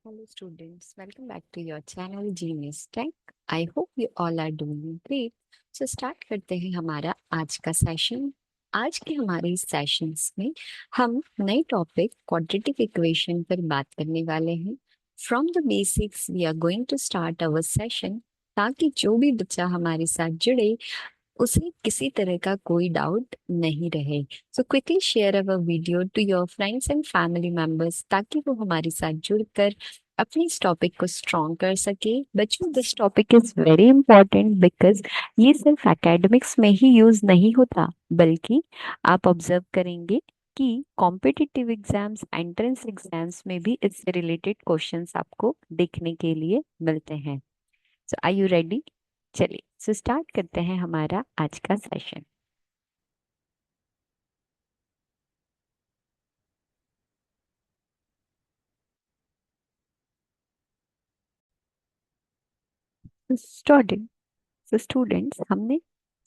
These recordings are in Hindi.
Hello, students. Welcome back to your channel Genius Tech. I hope you all are doing great. So start करते हैं हमारा आज का सेशन। आज के हमारे इस सेशंस में हम नए टॉपिक क्वाड्रेटिक इक्वेशन पर बात करने वाले हैं। From the basics we are going to start our session, ताकि जो भी बच्चा हमारे साथ जुड़े उसे किसी तरह का कोई डाउट नहीं रहे। So quickly share our video to your friends and family members, ताकि वो हमारे साथ जुड़कर अपने इस टॉपिक को स्ट्रॉन्ग कर सके। बच्चों, this topic is very important because ये सिर्फ एकेडमिक्स में ही यूज नहीं होता, बल्कि आप ऑब्जर्व करेंगे कि कॉम्पिटिटिव एग्जाम्स, एंट्रेंस एग्जाम्स में भी इससे रिलेटेड क्वेश्चंस आपको देखने के लिए मिलते हैं। So are you ready? चलिए सो स्टार्ट करते हैं हमारा आज का सेशन। स्टूडेंट स्टूडेंट्स हमने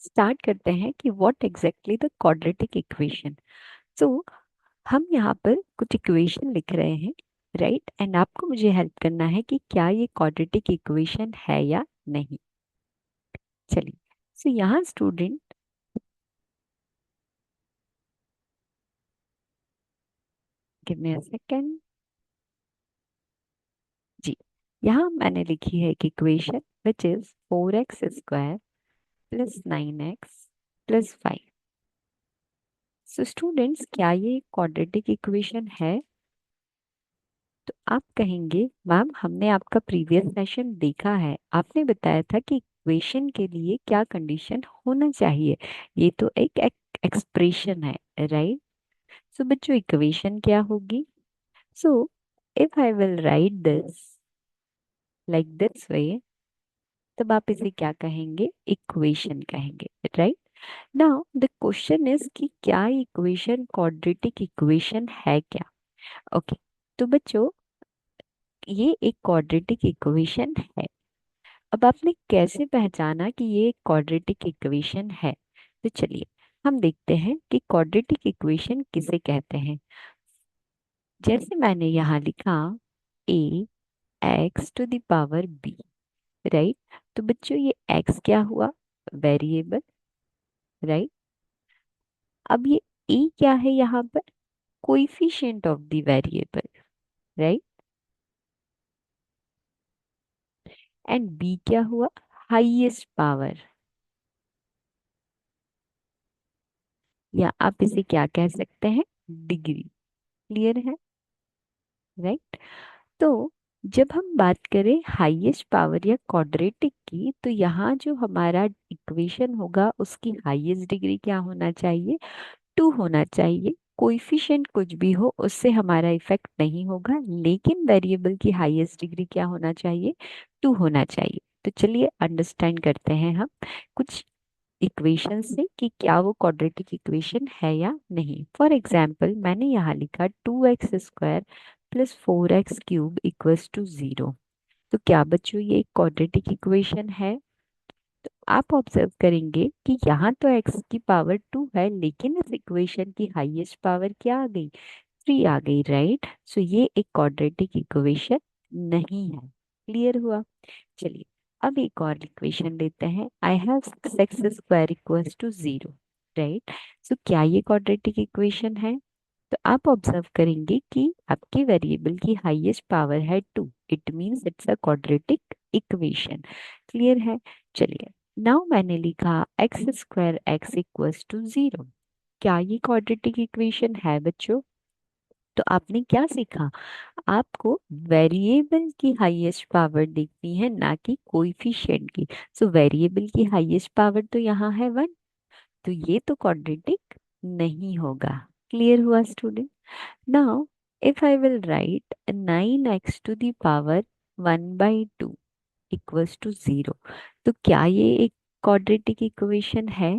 स्टार्ट करते हैं कि what exactly the quadratic equation. So हम यहाँ पर कुछ इक्वेशन लिख रहे हैं, राइट? एंड आपको मुझे हेल्प करना है कि क्या ये क्वाड्रेटिक इक्वेशन है या नहीं। चलिए, सो यहाँ student give me a second. जी, यहाँ मैंने लिखी है एक equation which is 4x² plus 9x plus 5। So students, क्या ये क्वाड्रेटिक इक्वेशन है? तो आप कहेंगे मैम, हमने आपका प्रीवियस सेशन देखा है, आपने बताया था कि इक्वेशन के लिए क्या कंडीशन होना चाहिए। ये तो एक एक्सप्रेशन है, राइट? सो बच्चों, इक्वेशन क्या होगी? So if I will right this like this way, तब आप इसे क्या कहेंगे? इक्वेशन कहेंगे, right? Now the question is कि क्या इक्वेशन क्वाड्रेटिक इक्वेशन है क्या? ओके, तो बच्चों, ये एक क्वाड्रेटिक इक्वेशन है। अब आपने कैसे पहचाना कि ये एक क्वाड्रेटिक इक्वेशन है? तो चलिए हम देखते हैं कि क्वाड्रेटिक इक्वेशन किसे कहते हैं। जैसे मैंने यहाँ लिखा A x to the power B, right? तो बच्चों, ये एक्स क्या हुआ? Variable, right? अब ये ए क्या है यहाँ पर? Coefficient of the variable, right? And B क्या हुआ? हाईएस्ट पावर, या आप इसे क्या कह सकते हैं? डिग्री। क्लियर है, राइट? तो जब हम बात करें हाईएस्ट पावर या क्वाड्रेटिक की, तो यहाँ जो हमारा इक्वेशन होगा उसकी हाईएस्ट डिग्री क्या होना चाहिए? 2 होना चाहिए। कोइफिशिएंट कुछ भी हो, उससे हमारा इफेक्ट नहीं होगा, लेकिन वेरिएबल की हाईएस्ट डिग्री क्या होना चाहिए? 2 होना चाहिए। तो चलिए अंडरस्टैंड करते हैं हम कुछ इक्वेशन से कि क्या वो क्वाड्रेटिक इक्वेशन है या नहीं। फॉर एग्जाम्पल, मैंने यहाँ लिखा 2x² plus 4x³ equals to 0। तो क्या बच्चों, ये एक क्वाड्रेटिक इक्वेशन है? तो आप ऑब्जर्व करेंगे कि यहाँ तो x की पावर 2 है, लेकिन इस इक्वेशन की हाईएस्ट पावर क्या आ गई? 3 आ गई, राइट? सो ये एक क्वाड्रेटिक इक्वेशन नहीं है। क्लियर हुआ? चलिए अब एक और इक्वेशन लेते हैं। I have 6x² equals to 0, right? So क्या ये क्वाड्रेटिक इक्वेशन है? तो आप ऑब्जर्व करेंगे कि आपके वेरिएबल की हाईएस्ट पावर है 2, it means it's a quadratic equation. Clear है? चलिए, नाउ मैंने लिखा x² इक्वल्स टू 0। क्या ये क्वाड्रेटिक इक्वेशन है बच्चों? तो आपने क्या सीखा? आपको वेरिएबल की हाईएस्ट पावर देखनी है, ना कि कोएफिशिएंट की। सो वेरिएबल की हाईएस्ट पावर तो यहाँ है 1, तो ये तो क्वाड्रेटिक नहीं होगा। क्लियर हुआ student? Now if I will write 9x to the power 1/2 equals to 0, तो क्या ये एक क्वाड्रेटिक इक्वेशन है?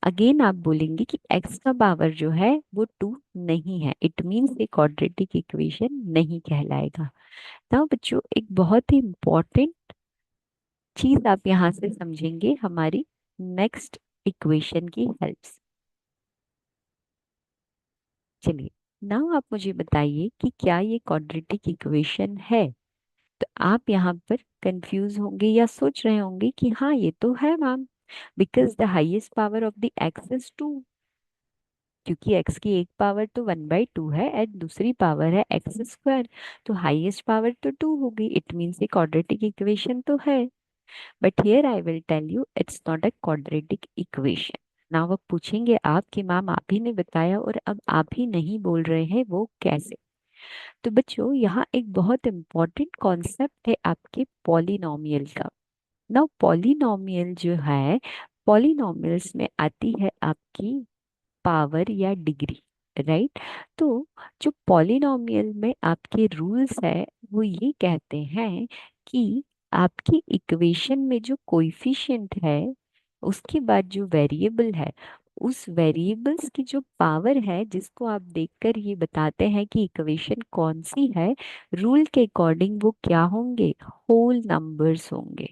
अगेन आप बोलेंगे कि x का पावर जो है वो 2 नहीं है, इट मीन्स ये क्वाड्रेटिक इक्वेशन नहीं कहलाएगा। ना बच्चों, एक बहुत ही इंपॉर्टेंट चीज आप यहाँ से समझेंगे हमारी नेक्स्ट इक्वेशन की हेल्प से। चलिए नाउ आप मुझे बताइए कि क्या ये क्वाड्रेटिक इक्वेशन है। तो आप यहाँ पर कंफ्यूज होंगे या सोच रहे होंगे कि हाँ ये तो है ma'am, because the highest power of the x is 2, क्योंकि x की एक पावर तो 1/2 है एंड दूसरी पावर है एक्स स्क्वायर, तो हाईएस्ट पावर तो 2 होगी, इट मीन्स ये क्वाड्रेटिक इक्वेशन तो है। But here I will tell you it's not a quadratic equation. Now अब पूछेंगे आप कि मैम आप ही ने बताया और अब आप ही नहीं बोल रहे हैं, वो कैसे। तो बच्चों यहाँ एक बहुत इंपॉर्टेंट कॉन्सेप्ट है आपके पॉलिनोमियल का। नाउ पॉलिनोमियल जो है, पॉलिनोमियल्स में आती है आपकी पावर या डिग्री, राइट। तो जो पॉलिनोमियल में आपके रूल्स है वो ये कहते हैं कि आपकी इक्वेशन में जो कोएफिशिएंट है उसके बाद जो वेरिएबल है, उस वेरिएबल्स की जो पावर है जिसको आप देखकर ये बताते हैं कि इक्वेशन कौन सी है, रूल के अकॉर्डिंग वो क्या होंगे, होल नंबर्स होंगे,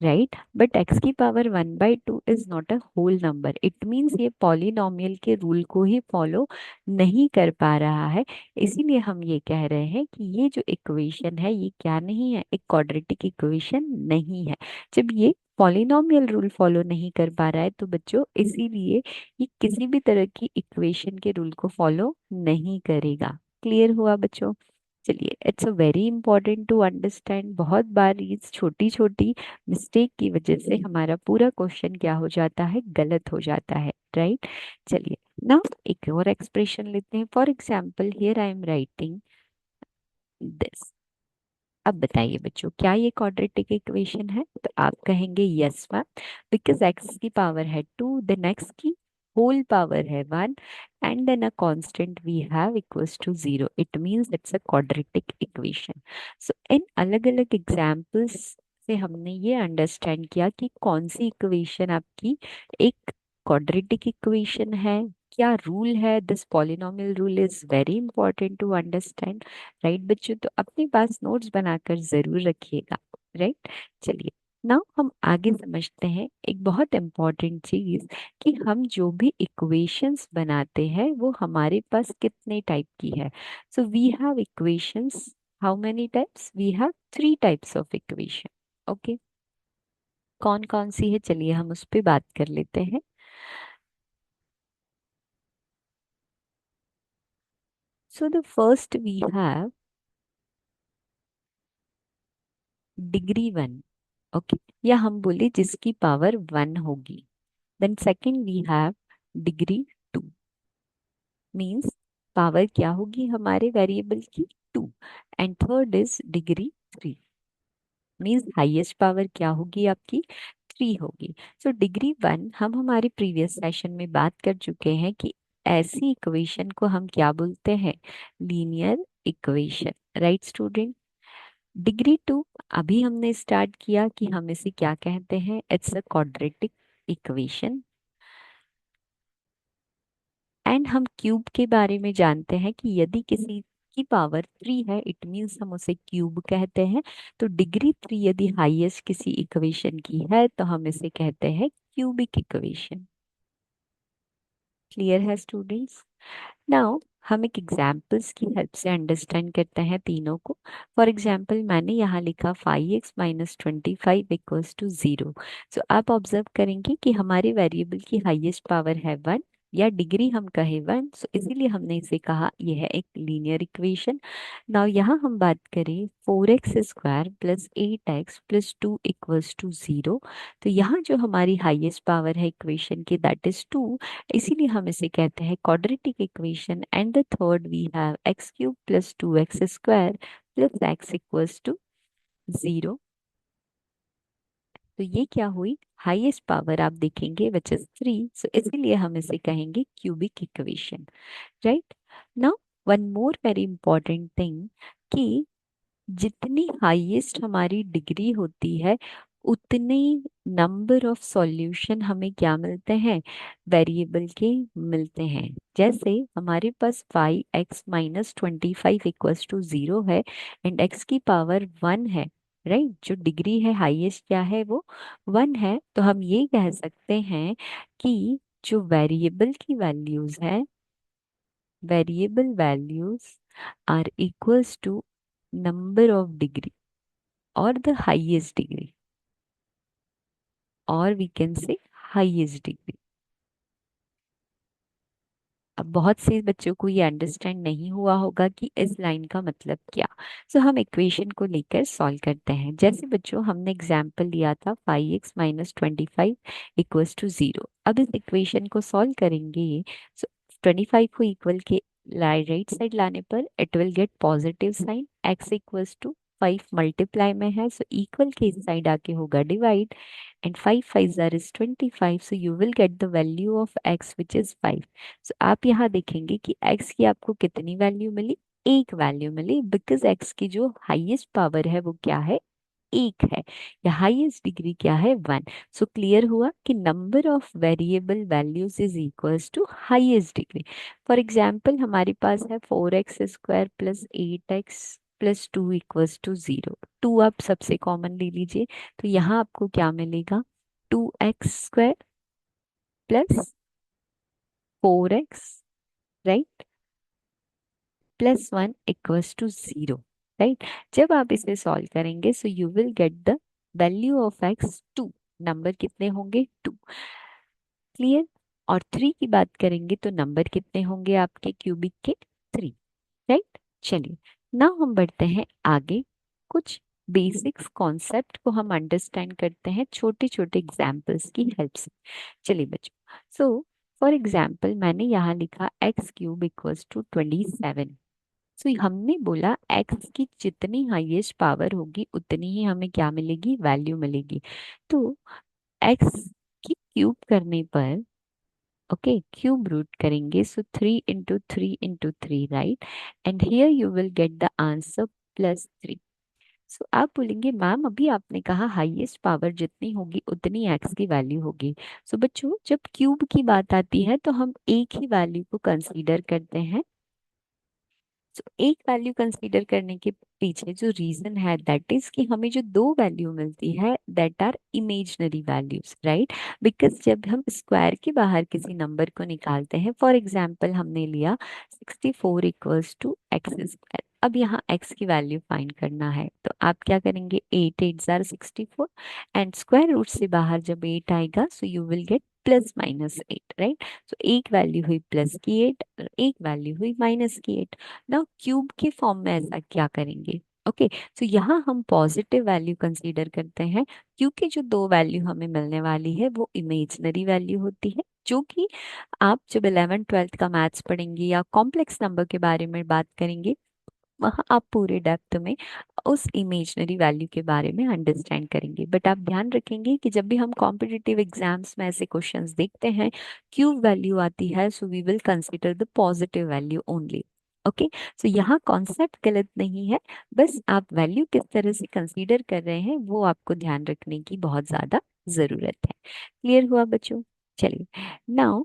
राइट। बट एक्स की power 1/2 is not a whole number, it means ये पॉलिनोमियल के रूल को ही फॉलो नहीं कर पा रहा है। इसीलिए हम ये कह रहे हैं कि ये जो इक्वेशन है ये क्या नहीं है, एक क्वाड्रेटिक इक्वेशन नहीं है। जब ये पॉलिनोमियल रूल फॉलो नहीं कर पा रहा है तो बच्चों इसीलिए ये किसी भी तरह की इक्वेशन के रूल को फॉलो नहीं करेगा। क्लियर हुआ बच्चों। चलिए, it's a very important to understand. बहुत बार इस छोटी छोटी मिस्टेक की वजह से हमारा पूरा क्वेश्चन क्या हो जाता है, गलत हो जाता है, राइट। चलिए, ना एक और एक्सप्रेशन लेते हैं। For example here I am writing this. अब बताइए बच्चों क्या ये क्वाड्रेटिक इक्वेशन है। तो आप कहेंगे यस मैम, बिकॉज एक्स की पावर है 2, देन एक्स की होल पावर है 1 and then a constant we have equals to 0, it means it's a quadratic equation. So in अलग अलग एग्जांपल्स से हमने ये अंडरस्टैंड किया कि कौन सी इक्वेशन आपकी एक क्वाड्रेटिक इक्वेशन है, क्या रूल है। This polynomial rule is very important to understand, right बच्चों। तो अपने पास नोट्स बनाकर जरूर रखिएगा, राइट। चलिए, नाउ हम आगे समझते हैं एक बहुत इंपॉर्टेंट चीज कि हम जो भी इक्वेशंस बनाते हैं वो हमारे पास कितने टाइप की है। So we have equations, how many types, we have 3 types of equation. Okay, कौन कौन सी है चलिए हम उस पे बात कर लेते हैं। So the first we have degree 1, okay, या हम बोले जिसकी पावर 1 होगी। Then second we have degree 2, means power क्या होगी हमारे वेरिएबल की 2। And third is degree 3, means highest power क्या होगी आपकी 3 होगी। सो डिग्री 1 हम हमारे प्रीवियस सेशन में बात कर चुके हैं कि ऐसी इक्वेशन को हम क्या बोलते हैं, linear equation, right student. Degree 2 अभी हमने स्टार्ट किया कि हम इसे क्या कहते हैं, it's a quadratic equation. And हम क्यूब के बारे में जानते हैं कि यदि किसी की पावर 3 है इट मीन्स हम उसे क्यूब कहते हैं। तो डिग्री 3 यदि हाईएस्ट किसी इक्वेशन की है तो हम इसे कहते हैं क्यूबिक इक्वेशन। क्लियर है स्टूडेंट्स। नाउ हम एक एग्जाम्पल्स की हेल्प से अंडरस्टैंड करते हैं तीनों को। फॉर एग्जाम्पल मैंने यहाँ लिखा 5x - 25 इक्वल्स टू 0। सो आप ऑब्जर्व करेंगे कि हमारे वेरिएबल की हाईएस्ट पावर है 1 या डिग्री हम कहे 1, सो इसीलिए हमने इसे कहा यह है एक लीनियर इक्वेशन। नाउ यहाँ हम बात करें 4x² + 8x + 2 इक्वल्स टू 0। तो यहाँ जो हमारी हाईएस्ट पावर है इक्वेशन की दैट इज 2, इसीलिए हम इसे कहते हैं quadratic equation. And the third we have x³ + 2x² + x equals to 0। तो ये क्या हुई, हाईएस्ट पावर आप देखेंगे विच इज 3, सो इसीलिए हम इसे कहेंगे cubic equation, right. Now one more very important thing कि जितनी हाईएस्ट हमारी डिग्री होती है उतने नंबर ऑफ सॉल्यूशन हमें क्या मिलते हैं, वेरिएबल के मिलते हैं। जैसे हमारे पास 5x - 25 इक्वल्स टू 0 है एंड x की पावर 1 है, राइट। जो डिग्री है हाईएस्ट क्या है वो 1 है, तो हम ये कह सकते हैं कि जो वेरिएबल की वैल्यूज है variable values are equals to number of degree or the highest degree, or we can say highest degree. अब बहुत से बच्चों को ये अंडरस्टैंड नहीं हुआ होगा कि इस लाइन का मतलब क्या। सो हम इक्वेशन को लेकर सॉल्व करते हैं। जैसे बच्चों हमने एग्जाम्पल लिया था 5x - 25 इक्वल्स टू 0। अब इस इक्वेशन को सॉल्व करेंगे। सो 25 को इक्वल के राइट साइड लाने पर it will get positive sign. x equals to 5 multiply में है, सो इक्वल के इस साइड आके होगा divide, and 5 5s are is 25, so you will get the value of x which is 5। so आप यहाँ देखेंगे कि x की आपको कितनी वैल्यू मिली, एक वैल्यू मिली, बिकॉज x की जो हाईएस्ट पावर है वो क्या है, एक है, या हाईएस्ट डिग्री क्या है, 1। सो क्लियर हुआ कि number of variable values is equals to highest degree. For example हमारे पास है 4x² plus 8x plus 2 equals to 0। 2 आप सबसे कॉमन ले लीजिए, तो यहाँ आपको क्या मिलेगा, 2x² plus 4x, right, plus 1 equals to 0, right. जब आप इसे सॉल्व करेंगे so you will get the value of x 2। Number कितने होंगे, 2। क्लियर। और 3 की बात करेंगे तो नंबर कितने होंगे आपके क्यूबिक के, 3, राइट। चलिए नाउ हम बढ़ते हैं आगे। कुछ बेसिक्स कॉन्सेप्ट को हम अंडरस्टैंड करते हैं छोटे छोटे एग्जाम्पल्स की हेल्प से। चलिए बच्चों, सो फॉर एग्जाम्पल मैंने यहाँ लिखा x³ इक्वल्स टू 27। सो हमने बोला x की जितनी हाईएस्ट पावर होगी उतनी ही हमें क्या मिलेगी, वैल्यू मिलेगी। तो x की क्यूब करने पर, ओके, क्यूब रूट करेंगे, सो 3 × 3 × 3, right, and here you will get the answer +3। सो आप बोलेंगे मैम अभी आपने कहा हाईएस्ट पावर जितनी होगी उतनी एक्स की वैल्यू होगी। सो बच्चों जब क्यूब की बात आती है तो हम एक ही वैल्यू को कंसीडर करते हैं। तो एक वैल्यू कंसीडर करने के पीछे जो रीजन है दैट इज कि हमें जो दो वैल्यू मिलती है that are imaginary values, right. Because जब हम स्क्वायर के बाहर किसी नंबर को निकालते हैं, फॉर एग्जाम्पल हमने लिया 64 इक्वल्स टू x²। अब यहाँ x की वैल्यू फाइंड करना है तो आप क्या करेंगे, 8 8 जार 64, एंड स्क्वायर रूट से बाहर जब 8 आएगा सो यू विल गेट +−8, राइट। तो एक वैल्यू हुई प्लस की 8 और एक वैल्यू हुई माइनस की 8। ना क्यूब के फॉर्म में ऐसा क्या करेंगे, ओके। तो यहाँ हम पॉजिटिव वैल्यू कंसीडर करते हैं क्योंकि जो दो वैल्यू हमें मिलने वाली है वो इमेजिनरी वैल्यू होती है, जो कि आप जब 11th 12th का मैथ्स पढ़ेंगे या कॉम्प्लेक्स नंबर के बारे में बात करेंगे वहाँ आप पूरे डेप्थ में उस इमेजिनरी वैल्यू के बारे में अंडरस्टैंड करेंगे। बट आप ध्यान रखेंगे कि जब भी हम कॉम्पिटिटिव एग्जाम्स में ऐसे क्वेश्चंस देखते हैं क्यूब वैल्यू आती है so we will consider the positive value only, okay. So यहाँ कॉन्सेप्ट गलत नहीं है, बस आप वैल्यू किस तरह से कंसीडर कर रहे हैं वो आपको ध्यान रखने की बहुत ज्यादा जरूरत है। क्लियर हुआ बच्चों। चलिए नाउ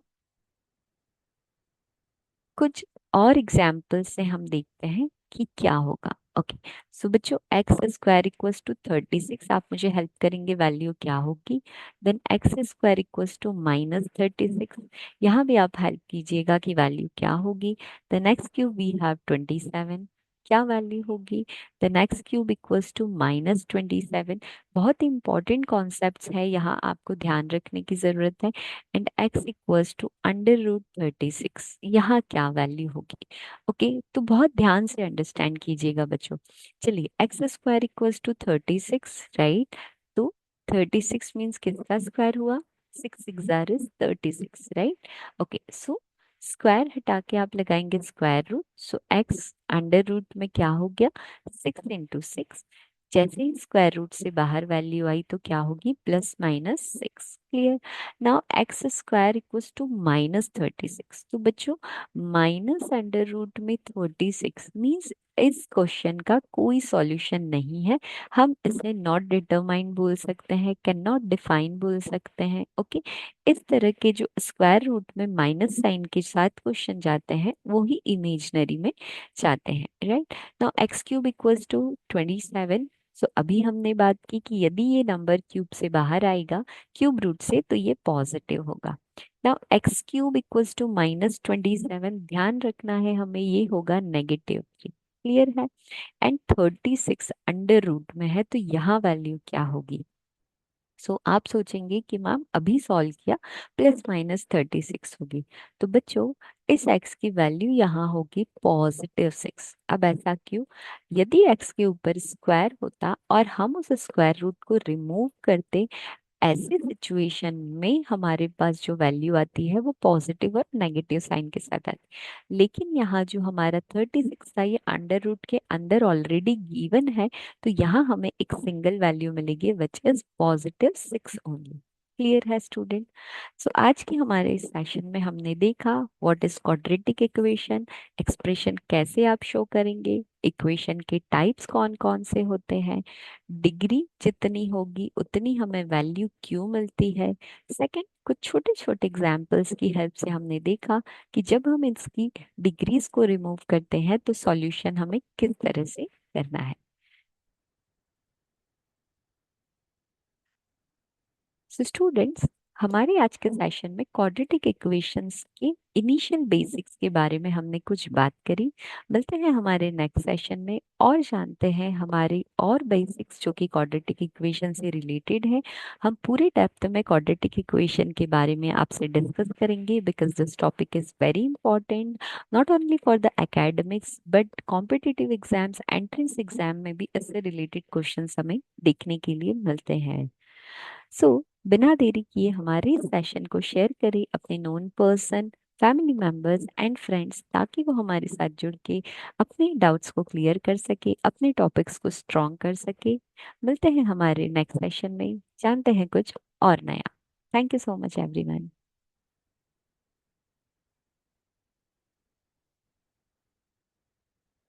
कुछ और एग्जाम्पल से हम देखते हैं कि क्या होगा, ओके। सो बच्चों x² इक्वल्स टू 36, आप मुझे हेल्प करेंगे वैल्यू क्या होगी। देन x² इक्वल्स टू -36, यहाँ भी आप हेल्प कीजिएगा कि वैल्यू क्या होगी। देन x³ वी हैव 27, क्या वैल्यू होगी। देन x³ इक्वल्स टू -27, बहुत इंपॉर्टेंट कॉन्सेप्ट्स है यहाँ आपको ध्यान रखने की जरूरत है। एंड x इक्वल्स टू √36, यहाँ क्या वैल्यू होगी, ओके। तो बहुत ध्यान से अंडरस्टैंड कीजिएगा बच्चों। चलिए x² इक्वल्स टू 36, राइट। तो 36 मीन्स किसका स्क्वायर हुआ, 6 6 jar is 36, right. Okay so square हटा के आप लगाएंगे स्क्वायर रूट, सो x अंडर रूट में क्या हो गया, 6 × 6। जैसे ही स्क्वायर रूट से बाहर वैल्यू आई तो क्या होगी, +−6। Clear. Now x² equals to -36, तो बच्चों माइनस अंडर रूट में 36 मीन्स इस क्वेश्चन का कोई सॉल्यूशन नहीं है। हम इसे नॉट डिटरमाइन बोल सकते हैं, कैन नॉट डिफाइन बोल सकते हैं, ओके। इस तरह के जो स्क्वायर रूट में माइनस साइन के साथ क्वेश्चन जाते हैं वो ही इमेजिनरी में जाते हैं, right. Now x³ equals to 27, सो अभी हमने बात की कि यदि ये नंबर क्यूब से बाहर आएगा, क्यूब रूट से, तो ये पॉजिटिव होगा। Now x cube equals to -27, ध्यान रखना है हमें, ये होगा नेगेटिव। क्लियर है? एंड 36 अंडर रूट में है, तो यहाँ वैल्यू क्या होगी? आप सोचेंगे कि मैम अभी सॉल्व किया, +-36 होगी। तो बच्चों, इस x की वैल्यू यहाँ होगी +6। अब ऐसा क्यों? यदि x के ऊपर स्क्वायर होता और हम उस स्क्वायर रूट को रिमूव करते, ऐसे सिचुएशन में हमारे पास जो वैल्यू आती है वो पॉजिटिव और नेगेटिव साइन के साथ आती है। लेकिन यहाँ जो हमारा 36 था, ये अंडर रूट के अंदर ऑलरेडी गिवन है, तो यहाँ हमें एक सिंगल वैल्यू मिलेगी विच इज +6 ओनली। क्लियर है स्टूडेंट? आज के हमारे इस सेशन में हमने देखा what is quadratic equation, expression कैसे आप शो करेंगे, इक्वेशन के टाइप्स कौन कौन से होते हैं, डिग्री जितनी होगी उतनी हमें वैल्यू क्यों मिलती है। सेकंड, कुछ छोटे छोटे एग्जांपल्स की हेल्प से हमने देखा कि जब हम इसकी डिग्रीज को रिमूव करते हैं तो सॉल्यूशन हमें किस तरह से करना है। स्टूडेंट्स, हमारे आज के सेशन में क्वाड्रेटिक इक्वेशंस के इनिशियल बेसिक्स के बारे में हमने कुछ बात करी। मिलते हैं हमारे नेक्स्ट सेशन में और जानते हैं हमारे और बेसिक्स जो कि क्वाड्रेटिक इक्वेशन से रिलेटेड है। हम पूरे डेप्थ में क्वाड्रेटिक इक्वेशन के बारे में आपसे डिस्कस करेंगे because this topic is very important, not only for the academics but competitive exams, entrance exam में भी इससे रिलेटेड क्वेश्चंस हमें देखने के लिए मिलते हैं। बिना देरी किए हमारे इस सेशन को शेयर करें अपने known person, family members and friends, ताकि वो हमारे साथ जुड़ के अपने डाउट्स को क्लियर कर सके, अपने टॉपिक्स को स्ट्रॉन्ग कर सके। मिलते हैं हमारे नेक्स्ट सेशन में, जानते हैं कुछ और नया। Thank you so much everyone.